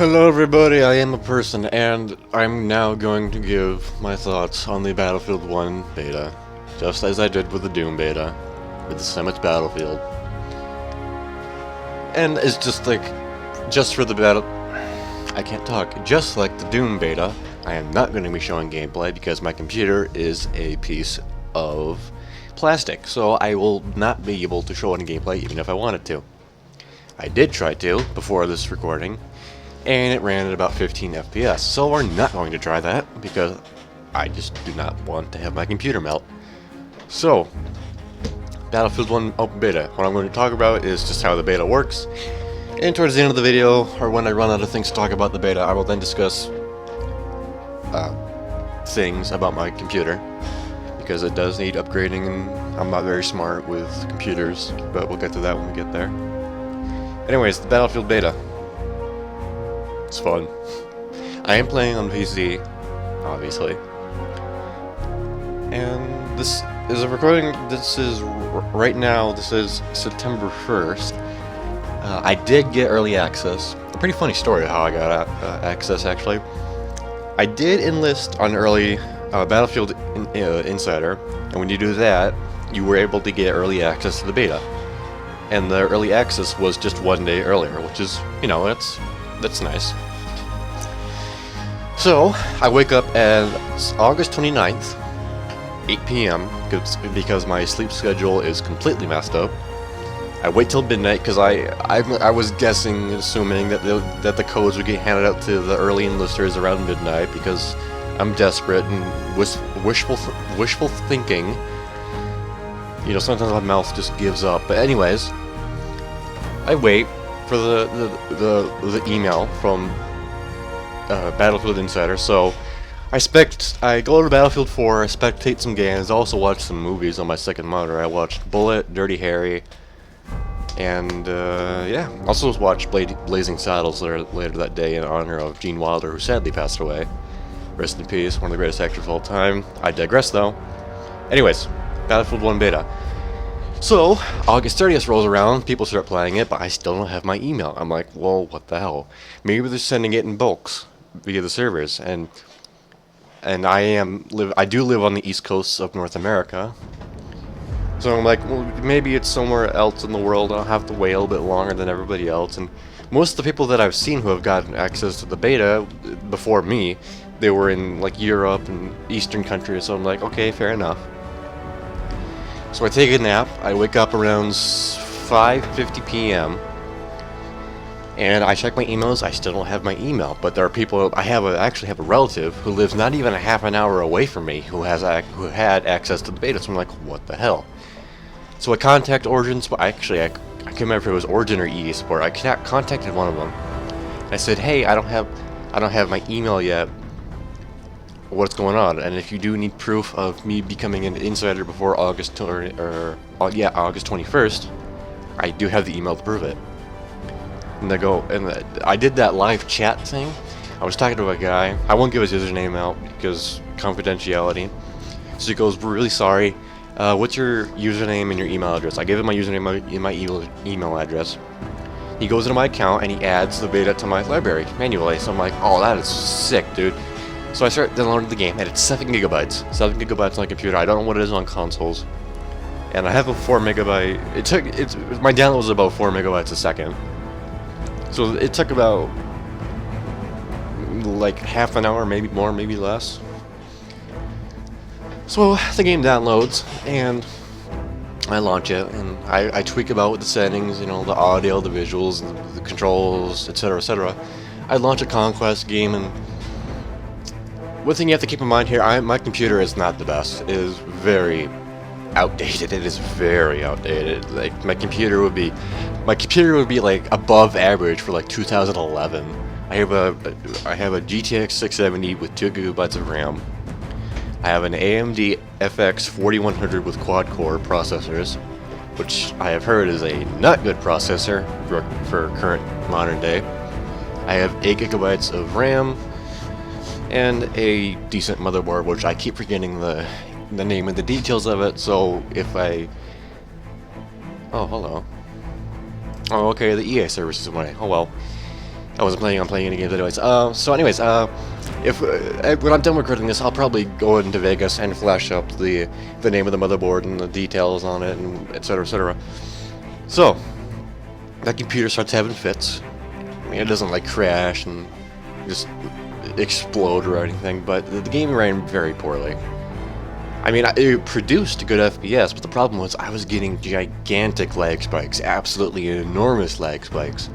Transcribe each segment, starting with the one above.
Hello everybody, I am a person, and I'm now going to give my thoughts on the Battlefield 1 beta, just as I did with the Doom beta, with the Summit Battlefield. And it's just like, just for the battle... I can't talk. Just like the Doom beta, I am not going to be showing gameplay because my computer is a piece of plastic, so I will not be able to show any gameplay even if I wanted to. I did try to, before this recording, and it ran at about 15 FPS, so we're not going to try that, because I just do not want to have my computer melt. So, Battlefield 1 Open Beta. What I'm going to talk about is just how the beta works, and towards the end of the video, or when I run out of things to talk about the beta, I will then discuss things about my computer, because it does need upgrading, and I'm not very smart with computers, but we'll get to that when we get there. Anyways, the Battlefield beta. It's fun. I am playing on PC, obviously. And this is a recording, right now, this is September 1st. I did get early access. A pretty funny story how I got access, actually. I did enlist on early Battlefield Insider, and when you do that, you were able to get early access to the beta. And the early access was just 1 day earlier, which is, you know, that's nice. So, I wake up at August 29th, 8 p.m., because my sleep schedule is completely messed up. I wait till midnight because I was guessing, assuming that the codes would get handed out to the early enlisters around midnight because I'm desperate and wishful thinking. You know, sometimes my mouth just gives up. But anyways, I wait for the email from Battlefield Insider. So I go to Battlefield 4, I spectate some games, I also watch some movies on my second monitor. I watched Bullet, Dirty Harry, and yeah, also watched Blazing Saddles later that day in honor of Gene Wilder, who sadly passed away. Rest in peace, one of the greatest actors of all time. I digress though. Anyways, Battlefield 1 beta. So, August 30th rolls around, people start playing it, but I still don't have my email. I'm like, well, what the hell? Maybe they're sending it in bulks via the servers, and I do live on the east coast of North America. So I'm like, well, maybe it's somewhere else in the world. I'll have to wait a little bit longer than everybody else. And most of the people that I've seen who have gotten access to the beta before me, they were in like Europe and Eastern countries. So I'm like, okay, fair enough. So I take a nap. I wake up around 5:50 p.m. and I check my emails. I still don't have my email, but there are people. I actually have a relative who lives not even a half an hour away from me who had access to the beta. So I'm like, what the hell? So I contact Origin. I can't remember if it was Origin or EA Sport. I contacted one of them. I said, hey, I don't have my email yet. What's going on? And if you do need proof of me becoming an insider before August 21st, I do have the email to prove it. And they go, and I did that live chat thing. I was talking to a guy. I won't give his username out because confidentiality. So he goes, we're really sorry. What's your username and your email address? I gave him my username and my email address. He goes into my account and he adds the beta to my library manually. So I'm like, oh, that is sick, dude. So I start downloading the game, and it's 7 gigabytes. 7 gigabytes on my computer. I don't know what it is on consoles. And I have a 4 megabyte. My download was about 4 megabytes a second. So it took about like half an hour, maybe more, maybe less. So the game downloads, and I launch it, and I tweak about with the settings, you know, the audio, the visuals, and the controls, etc., etc. I launch a Conquest game, and one thing you have to keep in mind here, my computer is not the best. It is very outdated. It is very outdated. Like my computer would be like above average for like 2011. I have a GTX 670 with 2 gigabytes of RAM. I have an AMD FX 4100 with quad-core processors, which I have heard is a not good processor for current modern day. I have 8 gigabytes of RAM and a decent motherboard, which I keep forgetting the name and the details of it. So if I Oh, hello. Oh, okay, the EA service is away. Oh well. I wasn't planning on playing any games anyways. So anyways, if when I'm done recording this, I'll probably go into Vegas and flash up the name of the motherboard and the details on it, and etc. etc. So that computer starts having fits. I mean, it doesn't like crash and just explode or anything, but the game ran very poorly. I mean, it produced good FPS, but the problem was I was getting gigantic lag spikes, absolutely enormous lag spikes.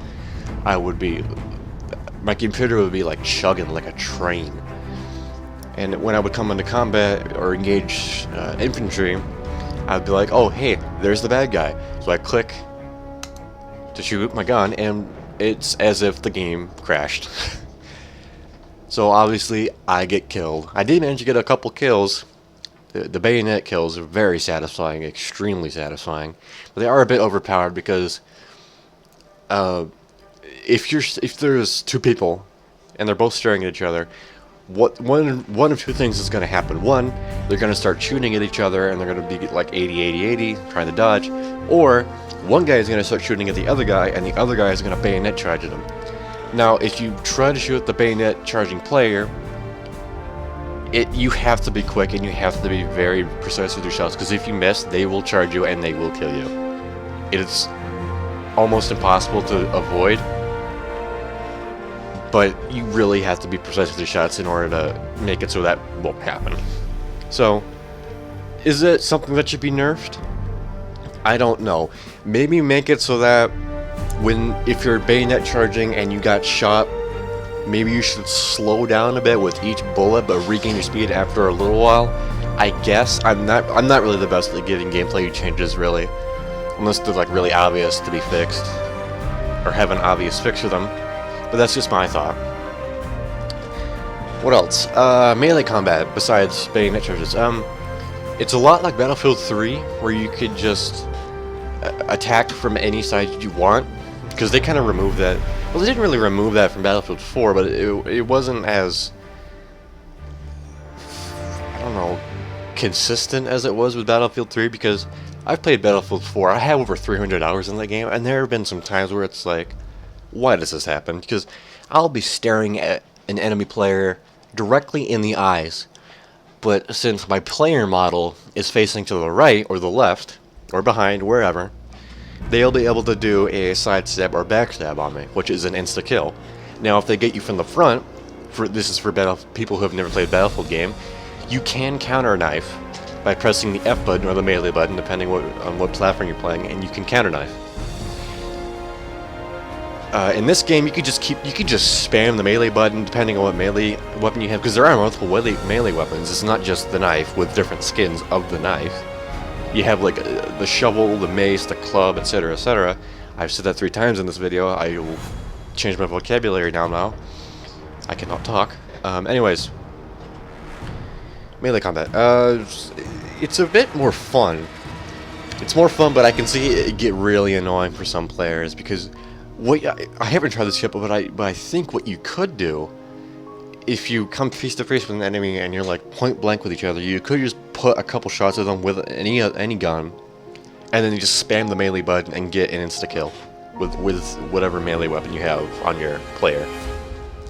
My computer would be like chugging like a train. And when I would come into combat or engage infantry, I'd be like, oh hey, there's the bad guy. So I click to shoot my gun, and it's as if the game crashed. So obviously I get killed. I did manage to get a couple kills. The bayonet kills are very satisfying, extremely satisfying, but they are a bit overpowered because if there's two people and they're both staring at each other, one of two things is going to happen. One, they're going to start shooting at each other and they're going to be like 80-80-80 trying to dodge, or one guy is going to start shooting at the other guy and the other guy is going to bayonet charge at him. Now, if you try to shoot the bayonet charging player, you have to be quick and you have to be very precise with your shots, because if you miss, they will charge you and they will kill you. It is almost impossible to avoid, but you really have to be precise with your shots in order to make it so that won't happen. So, is it something that should be nerfed? I don't know. Maybe make it so that if you're bayonet charging and you got shot, maybe you should slow down a bit with each bullet, but regain your speed after a little while. I guess I'm not really the best at giving gameplay changes, really, unless they're like really obvious to be fixed or have an obvious fix for them. But that's just my thought. What else? Melee combat besides bayonet charges. It's a lot like Battlefield 3, where you could just attack from any side you want, because they kind of removed that. Well, they didn't really remove that from Battlefield 4, but it wasn't as, I don't know, consistent as it was with Battlefield 3, because I've played Battlefield 4. I have over 300 hours in that game, and there have been some times where it's like, why does this happen? Because I'll be staring at an enemy player directly in the eyes, but since my player model is facing to the right or the left or behind, wherever, they'll be able to do a sidestep or backstab on me, which is an insta-kill. Now, if they get you from the front, this is for people who have never played a Battlefield game, you can counter knife by pressing the F button or the melee button, depending on what platform you're playing, and you can counter knife. In this game, you could just spam the melee button depending on what melee weapon you have, because there are multiple melee weapons. It's not just the knife with different skins of the knife. You have like the shovel, the mace, the club, etc., etc. I've said that 3 times in this video. I will change my vocabulary now. I cannot talk. Anyways, melee combat. It's a bit more fun. It's more fun, but I can see it get really annoying for some players, because I haven't tried this yet, but I think what you could do, if you come face to face with an enemy and you're like point blank with each other, you could just put a couple shots at them with any gun, and then you just spam the melee button and get an insta kill with whatever melee weapon you have on your player,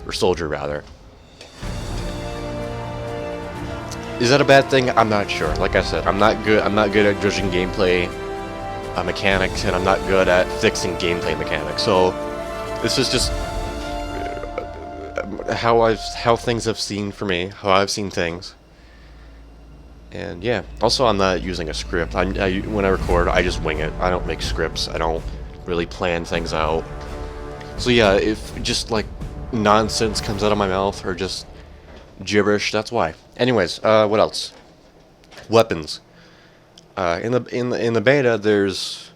or soldier rather. Is that a bad thing? I'm not sure. Like I said, I'm not good at judging gameplay mechanics, and I'm not good at fixing gameplay mechanics. So this is just how things have seen for me, how I've seen things. And yeah, also I'm not using a script. When I record, I just wing it. I don't make scripts. I don't really plan things out. So yeah, if just like nonsense comes out of my mouth or just gibberish, that's why. Anyways, what else? Weapons. In the beta, there's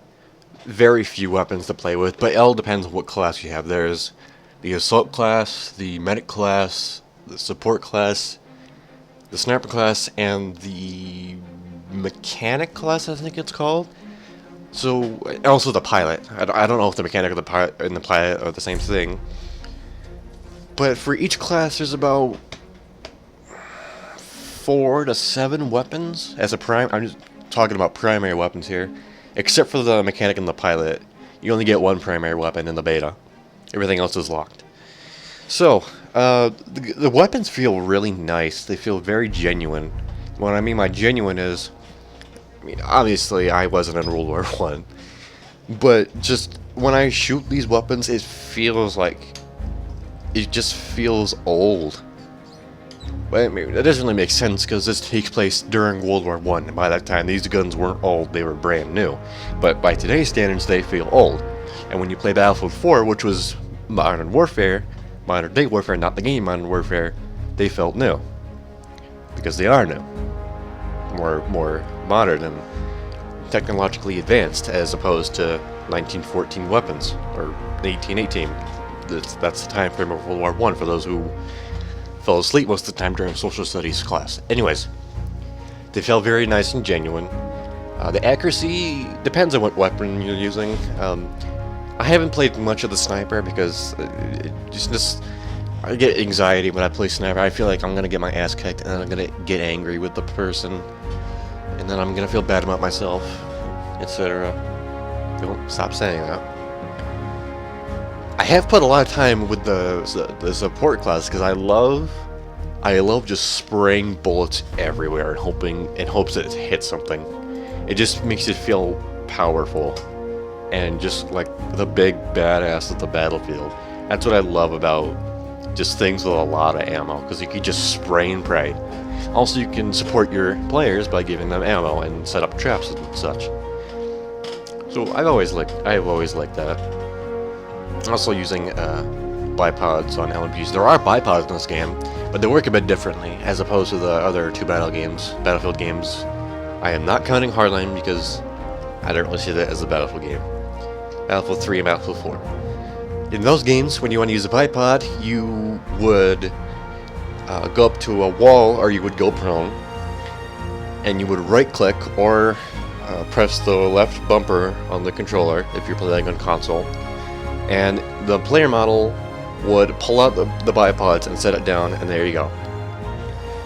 very few weapons to play with, but it all depends on what class you have. There's the assault class, the medic class, the support class, the sniper class, and the mechanic class, I think it's called. So, and also the pilot. I don't know if the mechanic and the pilot are the same thing. But for each class, there's about 4 to 7 weapons as a I'm just talking about primary weapons here. Except for the mechanic and the pilot, you only get 1 primary weapon in the beta. Everything else is locked. So, the weapons feel really nice. They feel very genuine. What I mean by genuine is, I mean, obviously I wasn't in World War One, but just when I shoot these weapons, it feels like it just feels old. But I mean, that doesn't really make sense because this takes place during World War One, and by that time these guns weren't old; they were brand new. But by today's standards, they feel old. And when you play Battlefield 4, which was modern warfare, modern day warfare, not the game Modern Warfare, they felt new because they are new, more modern and technologically advanced as opposed to 1914 weapons or 1818. That's the time frame of World War One for those who fell asleep most of the time during social studies class. Anyways, they felt very nice and genuine. The accuracy depends on what weapon you're using. I haven't played much of the sniper because I get anxiety when I play sniper. I feel like I'm gonna get my ass kicked and then I'm gonna get angry with the person, and then I'm gonna feel bad about myself, etc. Don't stop saying that. I have put a lot of time with the support class because I love just spraying bullets everywhere and in hopes that it hits something. It just makes it feel powerful and just like the big badass of the battlefield. That's what I love about just things with a lot of ammo, because you can just spray and pray. Also, you can support your players by giving them ammo and set up traps and such. So I've always liked that. Also using bipods on LMGs. There are bipods in this game, but they work a bit differently as opposed to the other two Battlefield games. I am not counting Hardline because I don't really see that as a Battlefield game. Battlefield 3 and Battlefield 4. In those games, when you want to use a bipod, you would go up to a wall, or you would go prone, and you would right-click or press the left bumper on the controller if you're playing on console, and the player model would pull out the bipods and set it down, and there you go.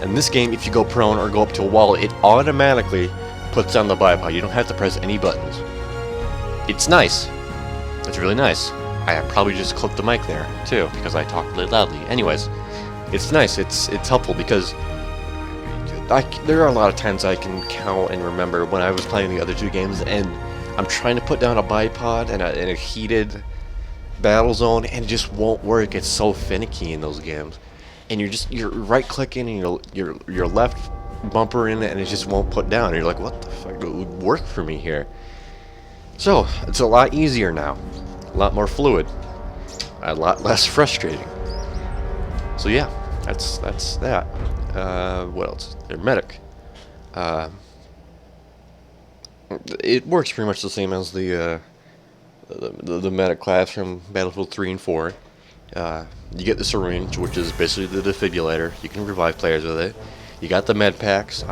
In this game, if you go prone or go up to a wall, it automatically puts down the bipod. You don't have to press any buttons. It's nice. It's really nice. I probably just clipped the mic there, too, because I talk really loudly. Anyways, it's nice. It's helpful because there are a lot of times I can count and remember when I was playing the other two games, and I'm trying to put down a bipod in a heated battle zone, and it just won't work. It's so finicky in those games. And you're right-clicking, and your left bumper in it, and it just won't put down. And you're like, what the fuck? It would work for me here. So, it's a lot easier now. A lot more fluid. A lot less frustrating. So yeah, that's that. What else? They're medic. It works pretty much the same as the medic class from Battlefield 3 and 4. You get the syringe, which is basically the defibrillator. You can revive players with it. You got the med packs.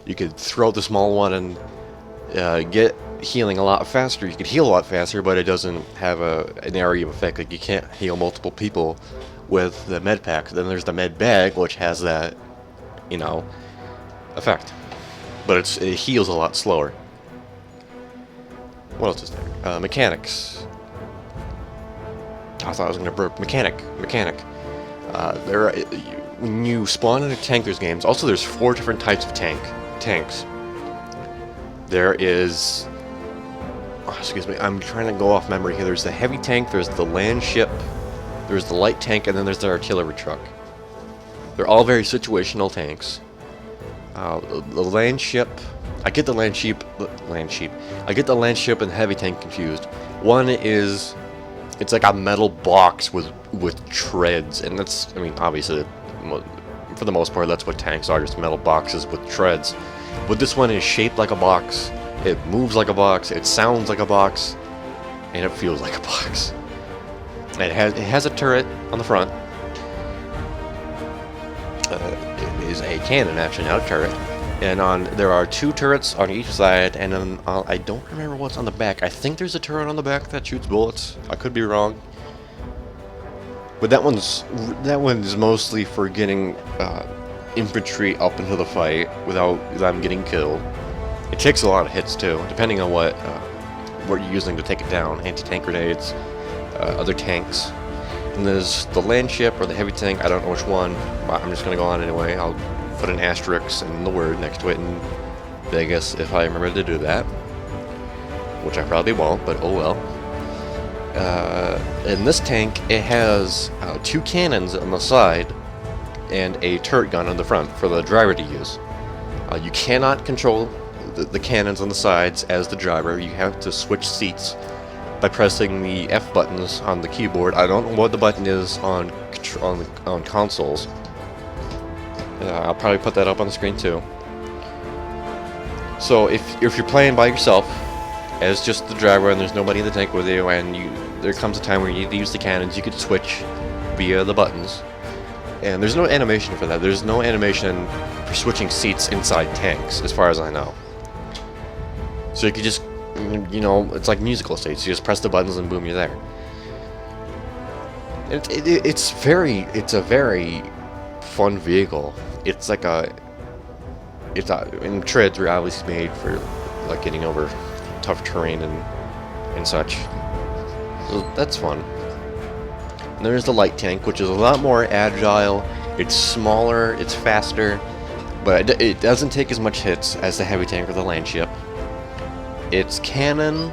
You could throw the small one and get healing a lot faster. You can heal a lot faster, but it doesn't have an area of effect. Like, you can't heal multiple people with the med pack. Then there's the med bag, which has that, effect. But it heals a lot slower. What else is there? Mechanics. I thought I was gonna burp. Mechanic. When you spawn in a tank, there's games. Also, there's 4 different types of tanks. There is. Oh, excuse me. I'm trying to go off memory here. There's the heavy tank. There's the land ship. There's the light tank, and then there's the artillery truck. They're all very situational tanks. The land ship. I get the land ship. I get the land ship and heavy tank confused. One is, it's like a metal box with treads, and that's, obviously, for the most part, that's what tanks are, just metal boxes with treads. But this one is shaped like a box. It moves like a box. It sounds like a box, and it feels like a box. It has a turret on the front. It is a cannon, actually, not a turret. And there are 2 turrets on each side, and then I don't remember what's on the back. I think there's a turret on the back that shoots bullets. I could be wrong. But that one's mostly for getting infantry up into the fight without them getting killed. It takes a lot of hits too, depending on what you're using to take it down. Anti-tank grenades, other tanks. And there's the land ship or the heavy tank. I don't know which one. I'm just gonna go on anyway. I'll put an asterisk and the word next to it in Vegas if I remember to do that, which I probably won't, but oh well. In this tank, it has 2 cannons on the side and a turret gun on the front for the driver to use. You cannot control the cannons on the sides as the driver. You have to switch seats by pressing the F buttons on the keyboard. I don't know what the button is on consoles. I'll probably put that up on the screen too. So if you're playing by yourself as just the driver and there's nobody in the tank with you, and there comes a time where you need to use the cannons, you can switch via the buttons. And there's no animation for that. There's no animation for switching seats inside tanks, as far as I know. So you could just, you know, it's like musical states. You just press the buttons and boom, you're there. It's a very fun vehicle. It's like and treads were obviously made for like getting over tough terrain and such. So that's fun. And there's the light tank, which is a lot more agile. It's smaller, it's faster, but it doesn't take as much hits as the heavy tank or the land ship. Its cannon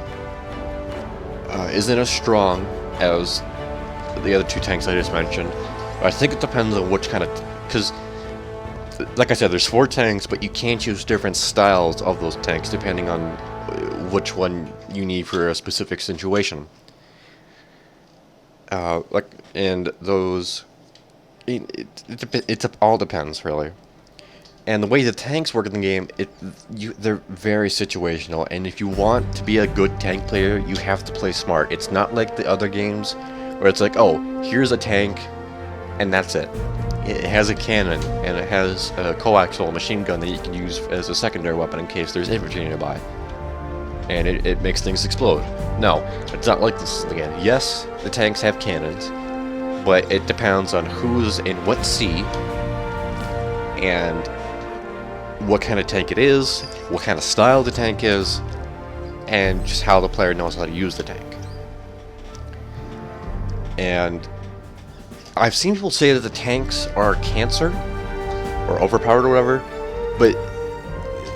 isn't as strong as the other 2 tanks I just mentioned. I think it depends on which kind of... because, like I said, there's 4 tanks, but you can choose different styles of those tanks depending on which one you need for a specific situation. And those... it all depends, really. And the way the tanks work in the game, they're very situational, and if you want to be a good tank player, you have to play smart. It's not like the other games, where it's like, oh, here's a tank, and that's it. It has a cannon, and it has a coaxial machine gun that you can use as a secondary weapon in case there's infantry nearby. And it makes things explode. No, it's not like this again. Yes, the tanks have cannons, but it depends on who's in what sea, and what kind of tank it is, what kind of style the tank is, and just how the player knows how to use the tank. And I've seen people say that the tanks are cancer, or overpowered or whatever, but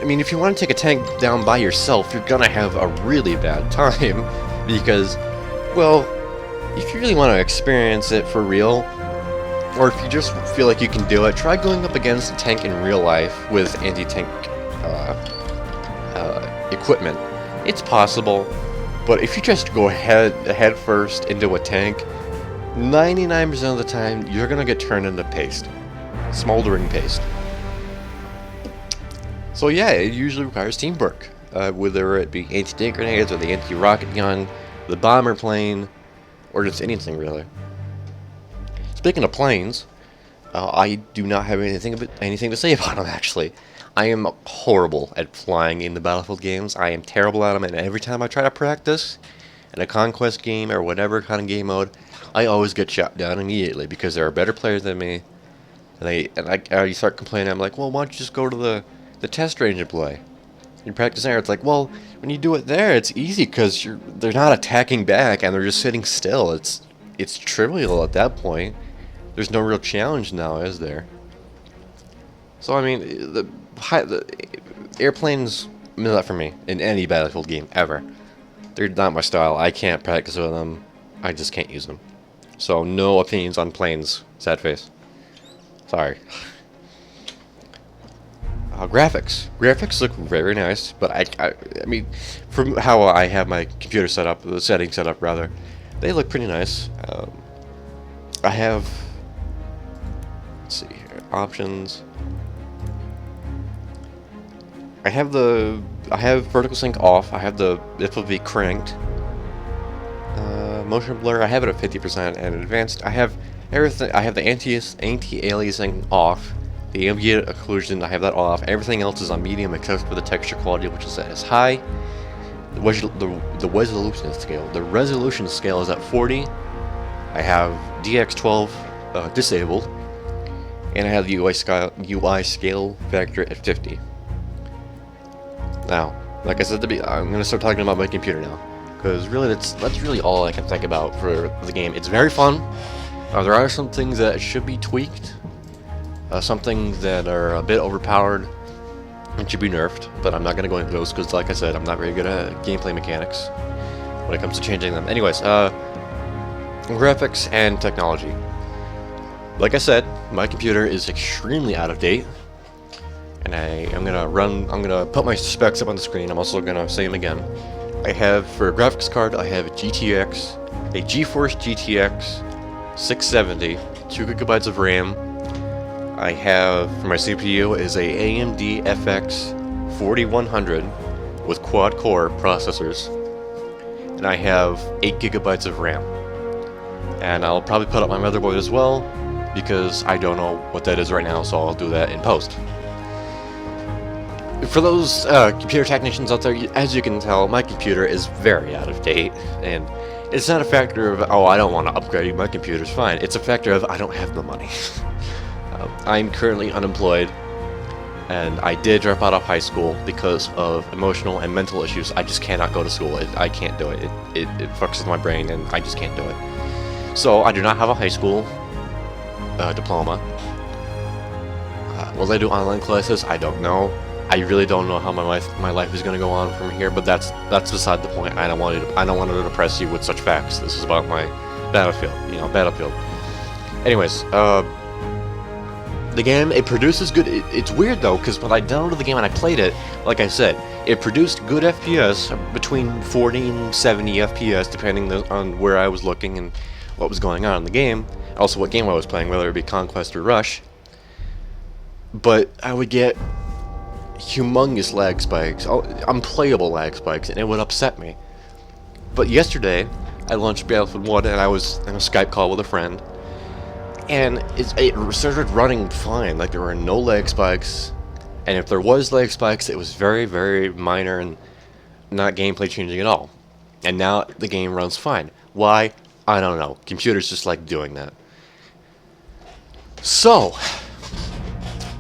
I mean, if you want to take a tank down by yourself, you're gonna have a really bad time, because, well, if you really want to experience it for real, or if you just feel like you can do it, try going up against a tank in real life with anti-tank equipment. It's possible, but if you just go head first into a tank, 99% of the time you're gonna get turned into paste, smoldering paste. So yeah, it usually requires teamwork, whether it be anti-tank grenades or the anti-rocket gun, the bomber plane, or just anything really. Speaking of planes, I do not have anything to say about them, actually. I am horrible at flying in the Battlefield games. I am terrible at them, and every time I try to practice in a conquest game or whatever kind of game mode, I always get shot down immediately because there are better players than me. And I start complaining. I'm like, well, why don't you just go to the test range and play? You practice there. It's like, well, when you do it there, it's easy because they're not attacking back and they're just sitting still. It's trivial at that point. There's no real challenge now, is there? So I mean, the airplanes, not for me in any Battlefield game ever. They're not my style. I can't practice with them. I just can't use them. So no opinions on planes. Sad face. Sorry. Graphics look very nice, but I mean, from how I have my computer set up, the settings set up rather, they look pretty nice. I have, let's see here, options. I have vertical sync off. I have the FOV cranked. Motion blur, I have it at 50%, and advanced, I have everything. I have the anti-aliasing off. The ambient occlusion, I have that off. Everything else is on medium except for the texture quality, which is set as high. The resolution scale. The resolution scale is at 40. I have DX12 disabled, and I have the UI scale factor at 50. Now, like I said, I'm gonna start talking about my computer now, because really that's really all I can think about for the game. It's very fun. There are some things that should be tweaked, some things that are a bit overpowered and should be nerfed, but I'm not going to go into those because, like I said, I'm not very good at gameplay mechanics when it comes to changing them. Anyways, graphics and technology. Like I said, my computer is extremely out of date, and I'm gonna put my specs up on the screen. I'm also gonna say them again. I have, for a graphics card, I have a GeForce GTX 670, 2 GB of RAM. I have, for my CPU, is a AMD FX 4100 with quad-core processors, and I have 8 GB of RAM. And I'll probably put up my motherboard as well, because I don't know what that is right now, so I'll do that in post. For those computer technicians out there, as you can tell, my computer is very out of date, and it's not a factor of, oh, I don't want to upgrade, my computer's fine. It's a factor of, I don't have the money. I'm currently unemployed, and I did drop out of high school because of emotional and mental issues. I just cannot go to school. I can't do it. It fucks with my brain, and I just can't do it. So I do not have a high school diploma. Will I do online classes? I don't know. I really don't know how my life is going to go on from here, but that's beside the point. I don't want to depress you with such facts. This is about my Battlefield, Battlefield. Anyways, the game, it produces good. It's weird though, because when I downloaded the game and I played it, like I said, it produced good FPS, between 40 and 70 FPS, depending on where I was looking and what was going on in the game. Also, what game I was playing, whether it be Conquest or Rush. But I would get humongous lag spikes, unplayable lag spikes, and it would upset me. But yesterday, I launched Battlefield 1, and I was in a Skype call with a friend, and it started running fine. Like, there were no lag spikes, and if there was lag spikes, it was very, very minor and not gameplay changing at all. And now the game runs fine. Why? I don't know. Computers just like doing that. So,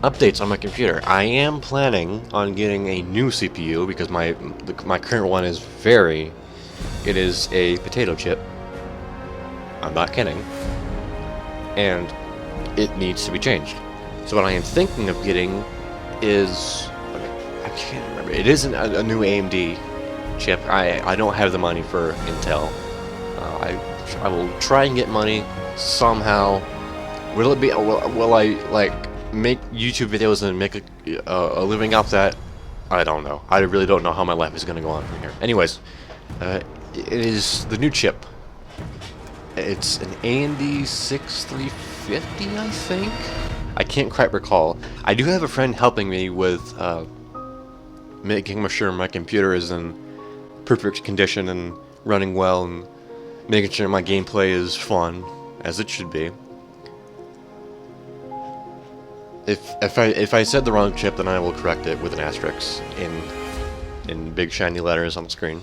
updates on my computer. I am planning on getting a new CPU because my current one is it is a potato chip. I'm not kidding. And it needs to be changed. So what I am thinking of getting is, I can't remember. It isn't a new AMD chip. I don't have the money for Intel. I will try and get money somehow. Will it be? Will I like make YouTube videos and make a living off that? I don't know. I really don't know how my life is going to go on from here. Anyways, it is the new chip. It's an AMD 6350, I think. I can't quite recall. I do have a friend helping me with making sure my computer is in perfect condition and running well, and making sure my gameplay is fun, as it should be. If I said the wrong chip, then I will correct it with an asterisk in big shiny letters on the screen.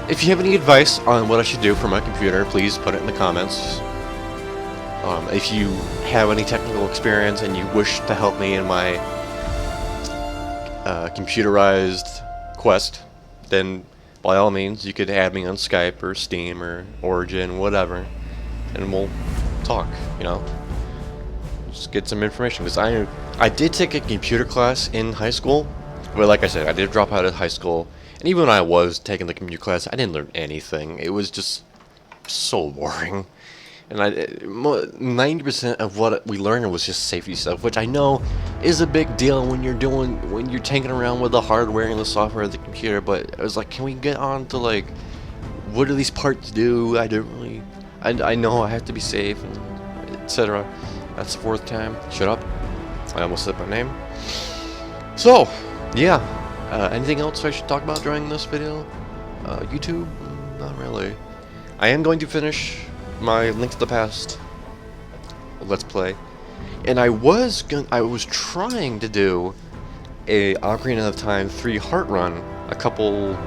If you have any advice on what I should do for my computer, please put it in the comments. If you have any technical experience and you wish to help me in my computerized quest, then by all means you could add me on Skype or Steam or Origin, whatever, and we'll talk, Just get some information, because I did take a computer class in high school, but like I said, I did drop out of high school, and even when I was taking the computer class, I didn't learn anything. It was just so boring, and 90% of what we learned was just safety stuff, which I know is a big deal when you're taking around with the hardware and the software of the computer. But I was like, can we get on to like, what do these parts do? I know I have to be safe, and etc. That's the fourth time. Shut up. I almost said my name. So, yeah. Anything else I should talk about during this video? YouTube? Not really. I am going to finish my Link to the Past Let's Play. And I was trying to do a Ocarina of Time 3 Heart Run a couple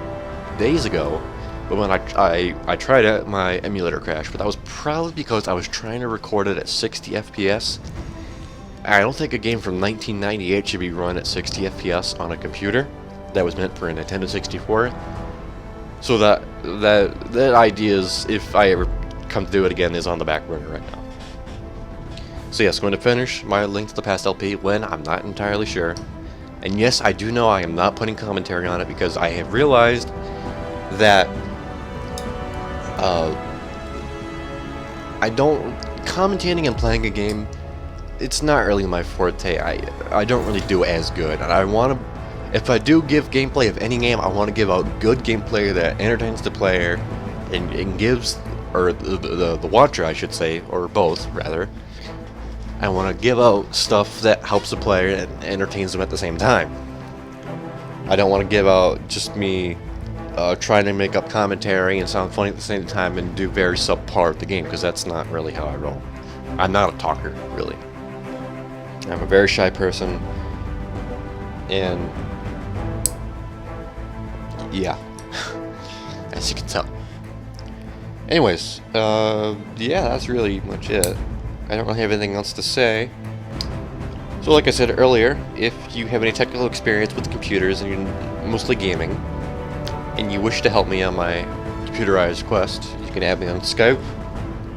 days ago. But when I tried it, my emulator crashed. But that was probably because I was trying to record it at 60 FPS. I don't think a game from 1998 should be run at 60 FPS on a computer that was meant for a Nintendo 64. So that idea is, if I ever come to do it again is on the back burner right now. So yes, going to finish my Link to the Past LP when I'm not entirely sure. And yes, I do know I am not putting commentary on it because I have realized that I don't commentating and playing a game. It's not really my forte. I don't really do as good, and I want to. If I do give gameplay of any game, I want to give out good gameplay that entertains the player and gives, or the watcher, I should say, or both rather. I want to give out stuff that helps the player and entertains them at the same time. I don't want to give out just me trying to make up commentary and sound funny at the same time and do very subpar at the game, because that's not really how I roll. I'm not a talker, really. I'm a very shy person, and yeah, as you can tell. Anyways, yeah, that's really much it. I don't really have anything else to say. So like I said earlier, if you have any technical experience with computers and you're mostly gaming, and you wish to help me on my computerized quest, you can add me on Skype,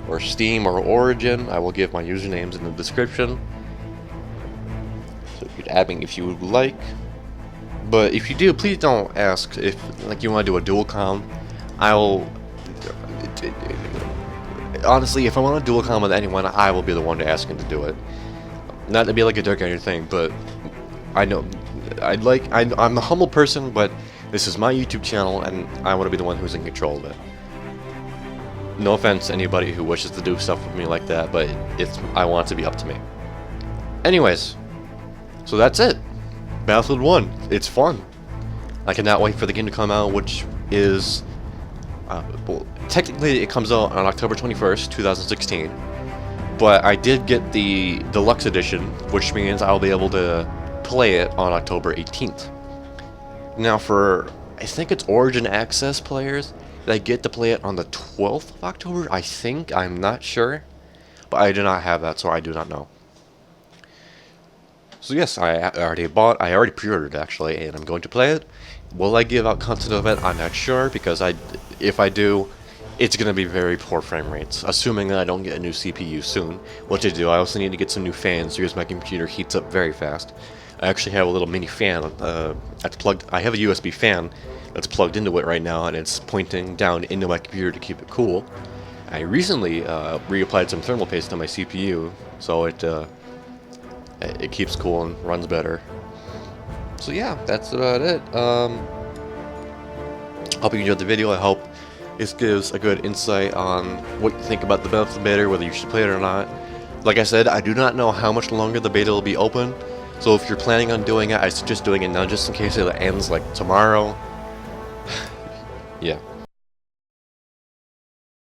or Steam, or Origin. I will give my usernames in the description. So you could add me if you would like. But if you do, please don't ask if like you want to do a dual com. Honestly, if I want to dual com with anyone, I will be the one to ask him to do it. Not to be like a jerk or anything, but I know I'm a humble person, but this is my YouTube channel, and I want to be the one who's in control of it. No offense to anybody who wishes to do stuff with me like that, but I want it to be up to me. Anyways, so that's it. Battlefield 1. It's fun. I cannot wait for the game to come out, which is... well, technically it comes out on October 21st, 2016. But I did get the deluxe edition, which means I'll be able to play it on October 18th. Now for, I think it's Origin Access players, they get to play it on the 12th of October, I think. I'm not sure. But I do not have that, so I do not know. So yes, I already pre-ordered actually, and I'm going to play it. Will I give out content of it? I'm not sure, because if I do, it's going to be very poor frame rates, assuming that I don't get a new CPU soon. What to do, I also need to get some new fans because my computer heats up very fast. I actually have a little mini fan I have a USB fan that's plugged into it right now, and it's pointing down into my computer to keep it cool. I recently reapplied some thermal paste on my CPU, so it keeps cool and runs better. So yeah, that's about it. Hope you enjoyed the video. I hope this gives a good insight on what you think about the Battlefield beta, whether you should play it or not. Like I said, I do not know how much longer the beta will be open, so if you're planning on doing it, I suggest doing it now just in case it ends like tomorrow. Yeah.